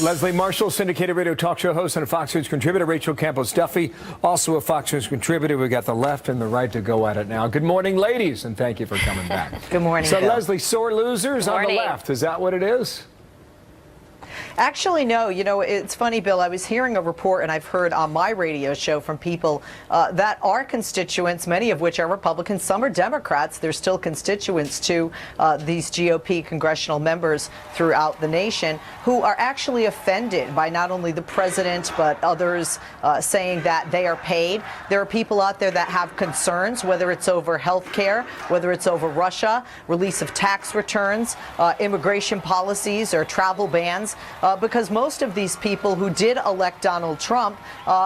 Leslie Marshall, syndicated radio talk show host and a Fox News contributor. Rachel Campos-Duffy, also a Fox News contributor. We've got the left and the right to go at it now. Good morning, ladies, and thank you for coming back. Good morning, So, Bill. Leslie, sore losers on the left. Is that what it is? Actually, no. You know, it's funny, Bill. I was hearing a report, and I've heard on my radio show from people that are constituents, many of which are Republicans, some are Democrats. They're still constituents to these GOP congressional members throughout the nation who are actually offended by not only the president, but others saying that they are paid. There are people out there that have concerns, whether it's over health care, whether it's over Russia, release of tax returns, immigration policies, or travel bans. Because most of these people who did elect Donald Trump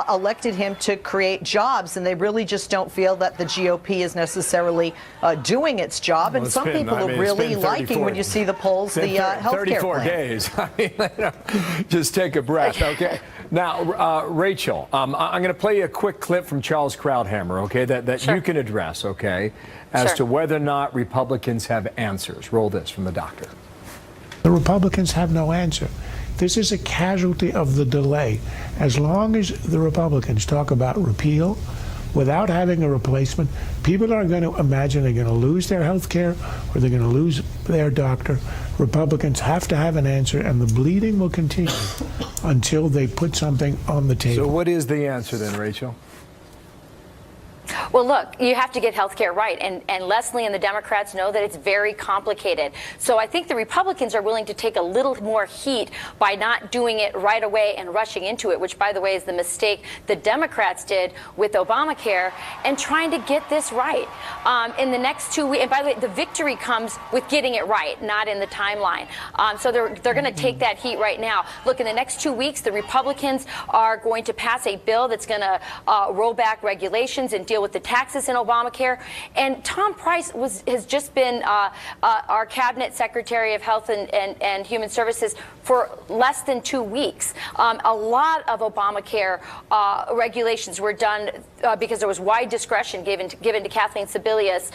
elected him to create jobs, and they really just don't feel that the GOP is necessarily doing its job. And some people are really liking, when you see the polls, the health care 34 plan. days. I mean, just take a breath, okay? Now, Rachel, I'm going to play you a quick clip from Charles Krauthammer, okay, that Sure. you can address, okay, as to whether or not Republicans have answers. Roll this from the doctor. The Republicans have no answer. This is a casualty of the delay. As long as the Republicans talk about repeal without having a replacement, people are going to imagine they're going to lose their health care or they're going to lose their doctor. Republicans have to have an answer, and the bleeding will continue until they put something on the table. So what is the answer then, Rachel? Well, look, you have to get health care right. And Leslie and the Democrats know that it's very complicated. So I think the Republicans are willing to take a little more heat by not doing it right away and rushing into it, which, by the way, is the mistake the Democrats did with Obamacare, and trying to get this right in the next 2 weeks. And by the way, the victory comes with getting it right, not in the timeline. So they're going to take that heat right now. Look, in the next 2 weeks, the Republicans are going to pass a bill that's going to roll back regulations and deal with the taxes in Obamacare. And Tom Price has just been our cabinet secretary of Health and Human Services for less than 2 weeks. A lot of Obamacare regulations were done because there was wide discretion given to Kathleen Sebelius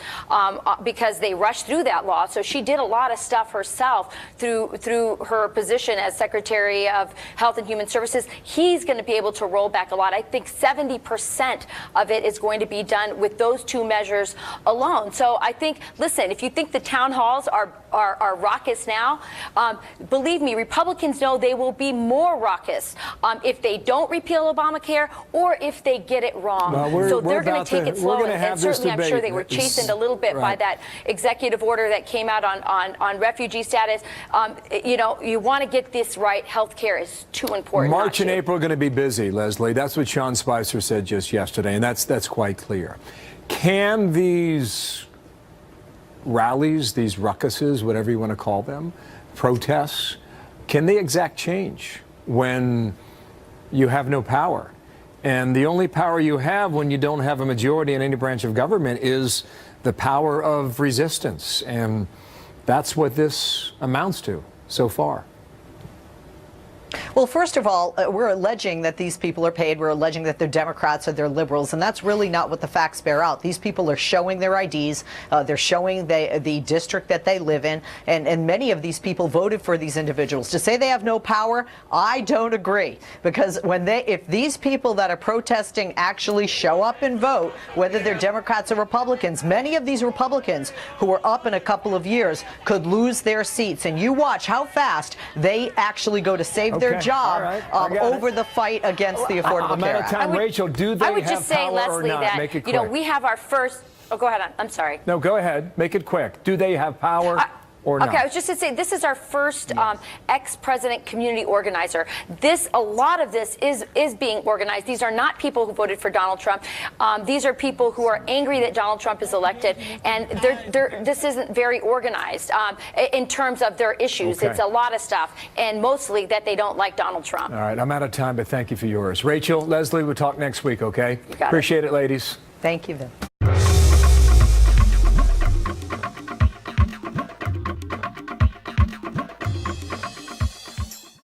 because they rushed through that law. So she did a lot of stuff herself through her position as Secretary of Health and Human Services. He's going to be able to roll back a lot. I think 70% of it is going to be done with those two measures alone. So I think, listen, if you think the town halls are raucous now, believe me, Republicans know they will be more raucous if they don't repeal Obamacare or if they get it wrong. Well, so they're going to take it slow, and certainly I'm sure they were chastened a little bit by that executive order that came out on refugee status. You know, you want to get this right. Health care is too important. March and April are going to be busy, Leslie. That's what Sean Spicer said just yesterday, and that's quite clear. Can these rallies, these ruckuses, whatever you want to call them, protests, can they exact change when you have no power? And the only power you have when you don't have a majority in any branch of government is the power of resistance. And that's what this amounts to so far. Well, first of all, we're alleging that these people are paid. We're alleging that they're Democrats or they're liberals, and that's really not what the facts bear out. These people are showing their IDs. They're showing the district that they live in, and many of these people voted for these individuals. To say they have no power, I don't agree, because if these people that are protesting actually show up and vote, whether they're Democrats or Republicans, many of these Republicans who are up in a couple of years could lose their seats, and you watch how fast they actually go to save their job over the fight against the Affordable Care Act. Rachel, do they I would have just say, power Leslie, or not? that Make it quick. you know, we have our first. Oh, go ahead. I'm sorry. No, go ahead. Make it quick. Do they have power or not? Okay, I was just going to say, this is our first ex-president community organizer. A lot of this is being organized. These are not people who voted for Donald Trump. These are people who are angry that Donald Trump is elected, and this isn't very organized in terms of their issues. Okay. It's a lot of stuff, and mostly that they don't like Donald Trump. All right, I'm out of time, but thank you for yours. Rachel, Leslie, we'll talk next week, okay? You got it. Appreciate it, ladies. Thank you, Vin.